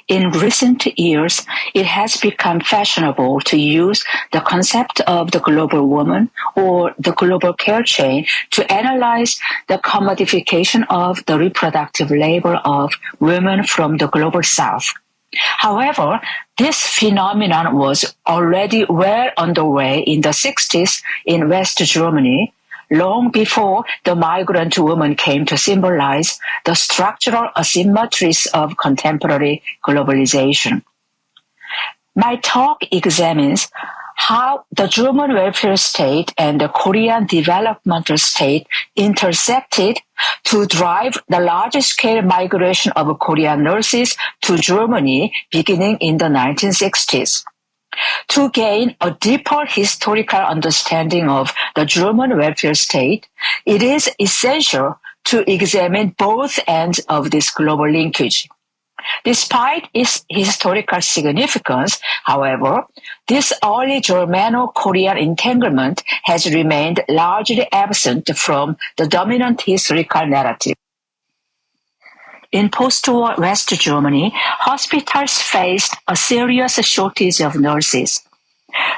In recent years, it has become fashionable to use the concept of the global woman or the global care chain to analyze the commodification of the reproductive labor of women from the global south. However, this phenomenon was already well underway in the 60s in West Germany, long before the migrant woman came to symbolize the structural asymmetries of contemporary globalization. My talk examines how the German welfare state and the Korean developmental state intersected to drive the large-scale migration of Korean nurses to Germany beginning in the 1960s. To gain a deeper historical understanding of the German welfare state, it is essential to examine both ends of this global linkage. Despite its historical significance, however, this early Germano-Korean entanglement has remained largely absent from the dominant historical narrative. In post-war West Germany, hospitals faced a serious shortage of nurses.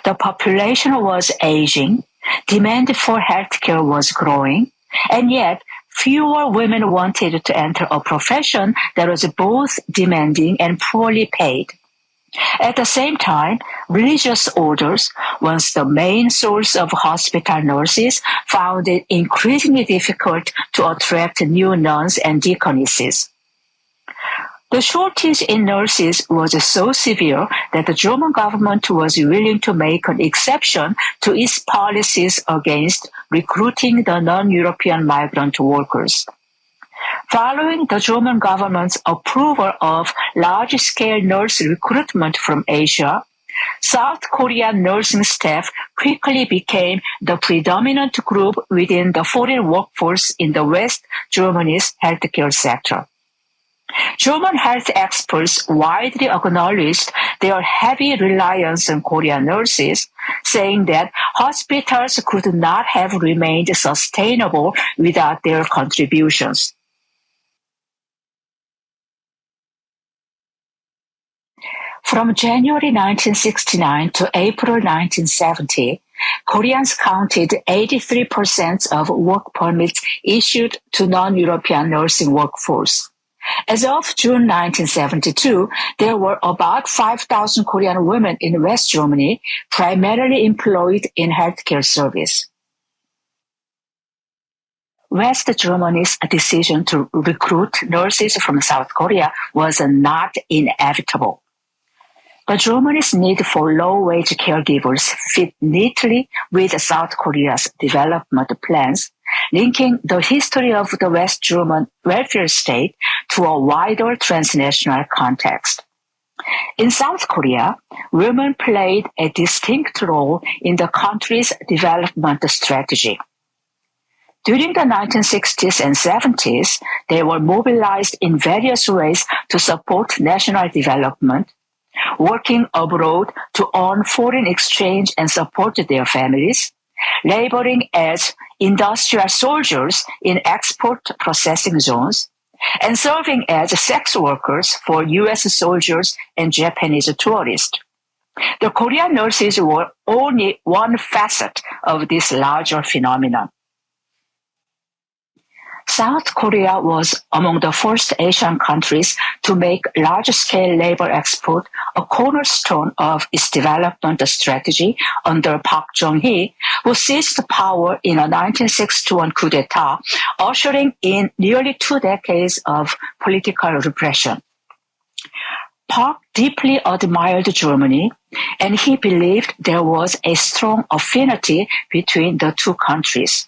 The population was aging, demand for healthcare was growing, and yet fewer women wanted to enter a profession that was both demanding and poorly paid. At the same time, religious orders, once the main source of hospital nurses, found it increasingly difficult to attract new nuns and deaconesses. The shortage in nurses was so severe that the German government was willing to make an exception to its policies against recruiting the non-European migrant workers. Following the German government's approval of large-scale nurse recruitment from Asia, South Korean nursing staff quickly became the predominant group within the foreign workforce in the West Germany's healthcare sector. German health experts widely acknowledged their heavy reliance on Korean nurses, saying that hospitals could not have remained sustainable without their contributions. From January 1969 to April 1970, Koreans counted 83% of work permits issued to non-European nursing workforce. As of June 1972, there were about 5,000 Korean women in West Germany, primarily employed in healthcare service. West Germany's decision to recruit nurses from South Korea was not inevitable. But Germany's need for low-wage caregivers fit neatly with South Korea's development plans, linking the history of the West German welfare state to a wider transnational context. In South Korea, women played a distinct role in the country's development strategy. During the 1960s and 70s, they were mobilized in various ways to support national development, working abroad to earn foreign exchange and support their families, laboring as industrial soldiers in export processing zones, and serving as sex workers for U.S. soldiers and Japanese tourists. The Korean nurses were only one facet of this larger phenomenon. South Korea was among the first Asian countries to make large-scale labor export a cornerstone of its development strategy under Park Chung-hee, who seized power in a 1961 coup d'etat, ushering in nearly 2 decades of political repression. Park deeply admired Germany, and he believed there was a strong affinity between the two countries.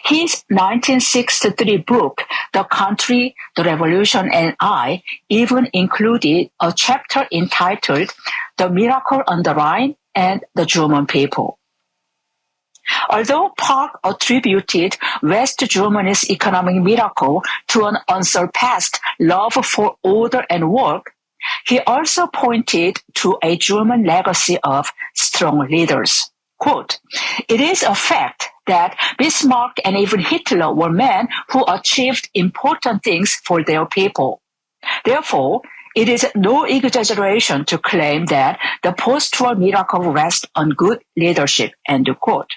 His 1963 book, The Country, the Revolution, and I, even included a chapter entitled The Miracle on the Rhine and the German People. Although Park attributed West Germany's economic miracle to an unsurpassed love for order and work, he also pointed to a German legacy of strong leaders. Quote, "It is a fact that Bismarck and even Hitler were men who achieved important things for their people. Therefore, It is no exaggeration to claim that the post-war miracle rests on good leadership, end quote.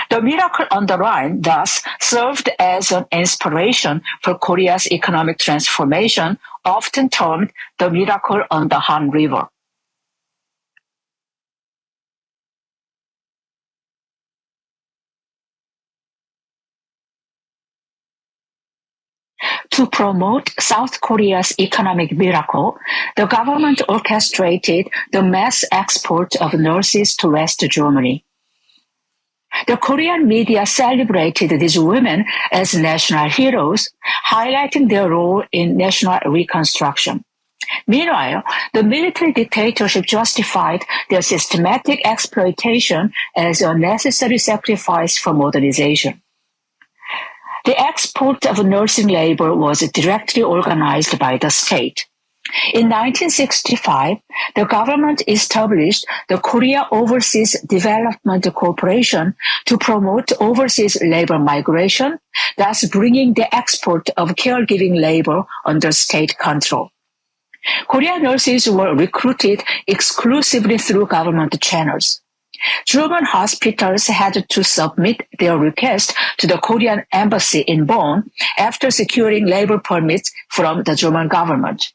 The miracle on the Rhine thus served as an inspiration for Korea's economic transformation, often termed the miracle on the Han River. To promote South Korea's economic miracle, the government orchestrated the mass export of nurses to West Germany. The Korean media celebrated these women as national heroes, highlighting their role in national reconstruction. Meanwhile, the military dictatorship justified their systematic exploitation as a necessary sacrifice for modernization. The export of nursing labor was directly organized by the state. In 1965, the government established the Korea Overseas Development Corporation to promote overseas labor migration, thus bringing the export of caregiving labor under state control. Korean nurses were recruited exclusively through government channels. German hospitals had to submit their request to the Korean embassy in Bonn after securing labor permits from the German government.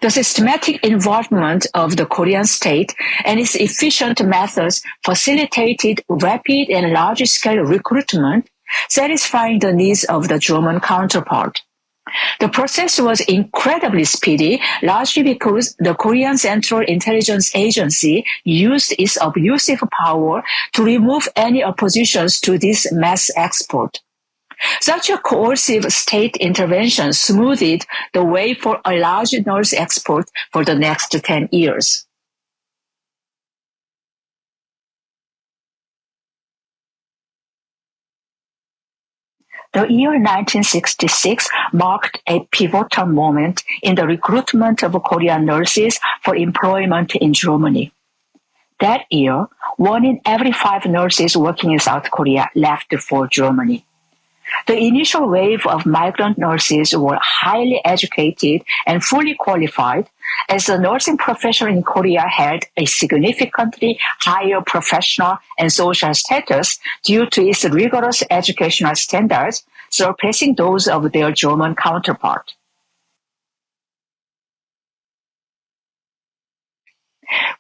The systematic involvement of the Korean state and its efficient methods facilitated rapid and large-scale recruitment, satisfying the needs of the German counterpart. The process was incredibly speedy, largely because the Korean Central Intelligence Agency used its abusive power to remove any oppositions to this mass export. Such a coercive state intervention smoothed the way for a large nurse export for the next 10 years. The year 1966 marked a pivotal moment in the recruitment of Korean nurses for employment in Germany. That year, 1 in every 5 nurses working in South Korea left for Germany. The initial wave of migrant nurses were highly educated and fully qualified, as the nursing profession in Korea held a significantly higher professional and social status due to its rigorous educational standards, surpassing those of their German counterpart.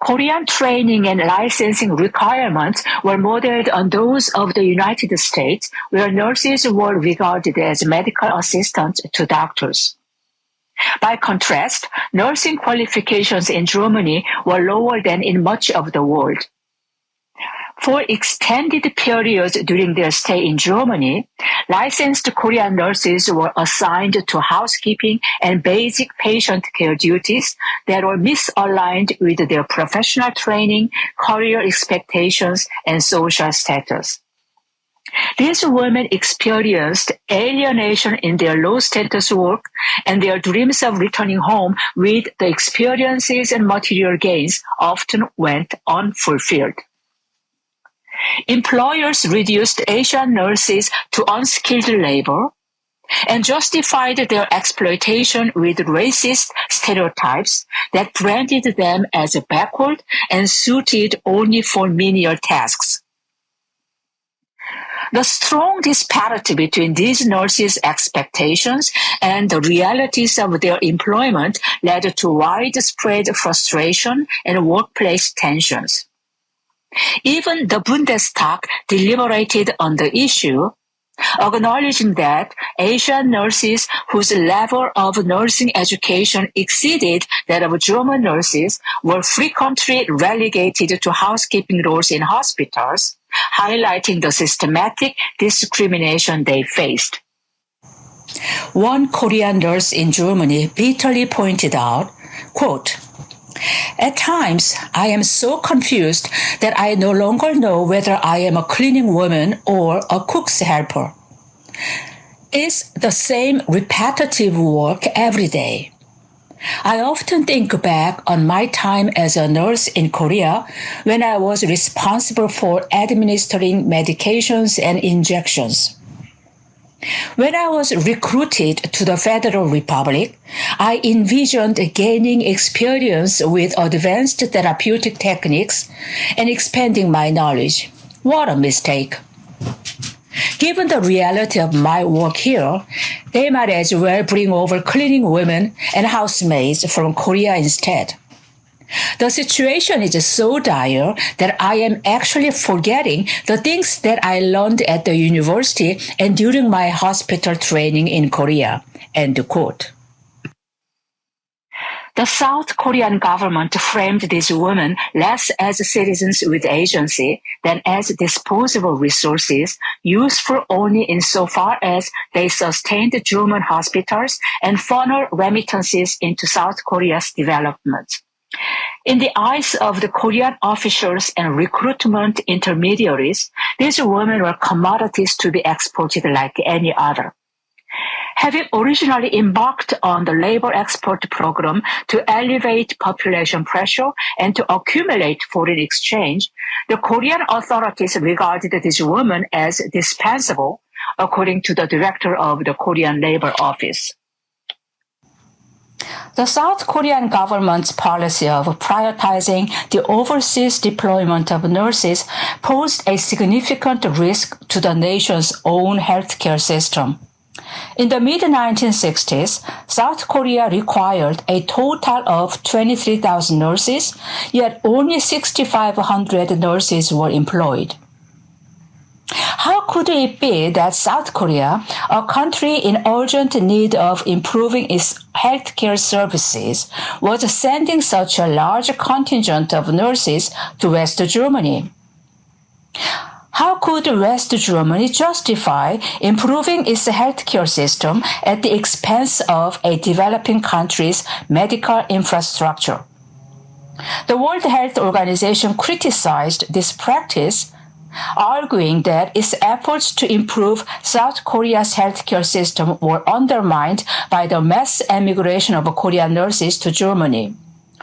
Korean training and licensing requirements were modeled on those of the United States, where nurses were regarded as medical assistants to doctors. By contrast, nursing qualifications in Germany were lower than in much of the world. For extended periods during their stay in Germany, licensed Korean nurses were assigned to housekeeping and basic patient care duties that were misaligned with their professional training, career expectations, and social status. These women experienced alienation in their low-status work, and their dreams of returning home with the experiences and material gains often went unfulfilled. Employers reduced Asian nurses to unskilled labor and justified their exploitation with racist stereotypes that branded them as backward and suited only for menial tasks. The strong disparity between these nurses' expectations and the realities of their employment led to widespread frustration and workplace tensions. Even the Bundestag deliberated on the issue, acknowledging that Asian nurses whose level of nursing education exceeded that of German nurses were frequently relegated to housekeeping roles in hospitals, highlighting the systematic discrimination they faced. One Korean nurse in Germany bitterly pointed out, quote, "At times, I am so confused that I no longer know whether I am a cleaning woman or a cook's helper. It's the same repetitive work every day. I often think back on my time as a nurse in Korea when I was responsible for administering medications and injections. When I was recruited to the Federal Republic, I envisioned gaining experience with advanced therapeutic techniques and expanding my knowledge. What a mistake. Given the reality of my work here, they might as well bring over cleaning women and housemaids from Korea instead. The situation is so dire that I am actually forgetting the things that I learned at the university and during my hospital training in Korea. End quote. The South Korean government framed these women less as citizens with agency than as disposable resources, useful only insofar as they sustained German hospitals and funneled remittances into South Korea's development. In the eyes of the Korean officials and recruitment intermediaries, these women were commodities to be exported like any other. Having originally embarked on the labor export program to elevate population pressure and to accumulate foreign exchange, the Korean authorities regarded these women as dispensable, according to the director of the Korean Labor Office. The South Korean government's policy of prioritizing the overseas deployment of nurses posed a significant risk to the nation's own healthcare system. In the mid-1960s, South Korea required a total of 23,000 nurses, yet only 6,500 nurses were employed. How could it be that South Korea, a country in urgent need of improving its healthcare services, was sending such a large contingent of nurses to West Germany? How could West Germany justify improving its healthcare system at the expense of a developing country's medical infrastructure? The World Health Organization criticized this practice, arguing that its efforts to improve South Korea's healthcare system were undermined by the mass emigration of Korean nurses to Germany.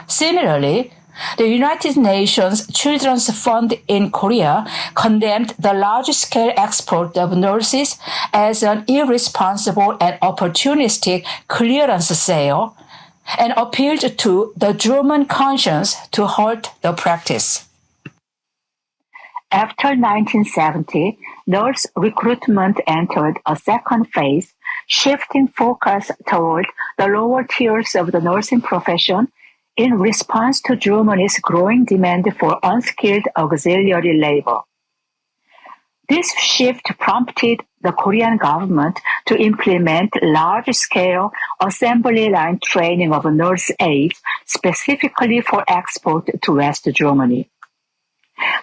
Similarly, the United Nations Children's Fund in Korea condemned the large-scale export of nurses as an irresponsible and opportunistic clearance sale and appealed to the German conscience to halt the practice. After 1970, nurse recruitment entered a second phase, shifting focus toward the lower tiers of the nursing profession in response to Germany's growing demand for unskilled auxiliary labor. This shift prompted the Korean government to implement large-scale assembly line training of nurse aides specifically for export to West Germany.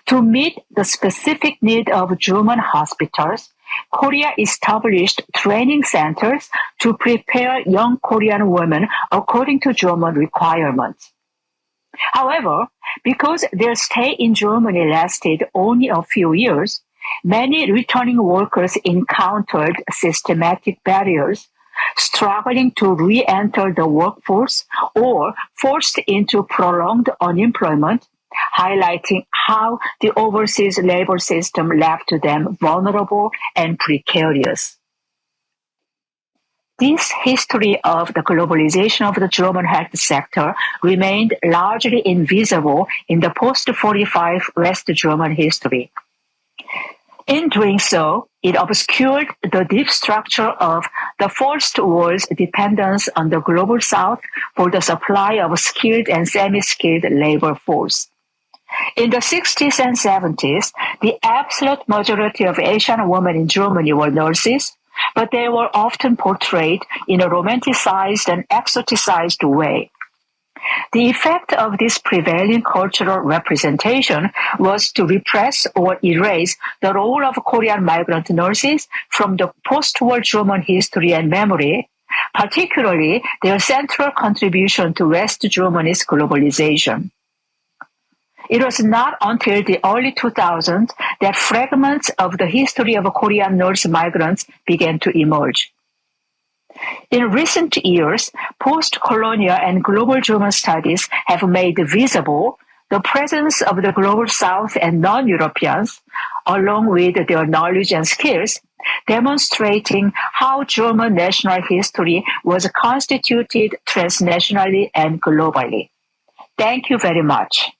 To meet the specific need of German hospitals, Korea established training centers to prepare young Korean women according to German requirements. However, because their stay in Germany lasted only a few years, many returning workers encountered systematic barriers, struggling to re-enter the workforce or forced into prolonged unemployment, highlighting how the overseas labor system left them vulnerable and precarious. This history of the globalization of the German health sector remained largely invisible in the post-45 West German history. In doing so, it obscured the deep structure of the first world's dependence on the global South for the supply of skilled and semi-skilled labor force. In the 60s and 70s, the absolute majority of Asian women in Germany were nurses, but they were often portrayed in a romanticized and exoticized way. The effect of this prevailing cultural representation was to repress or erase the role of Korean migrant nurses from the post-war German history and memory, particularly their central contribution to West Germany's globalization. It was not until the early 2000s that fragments of the history of Korean nurse migrants began to emerge. In recent years, post-colonial and global German studies have made visible the presence of the global South and non-Europeans, along with their knowledge and skills, demonstrating how German national history was constituted transnationally and globally. Thank you very much.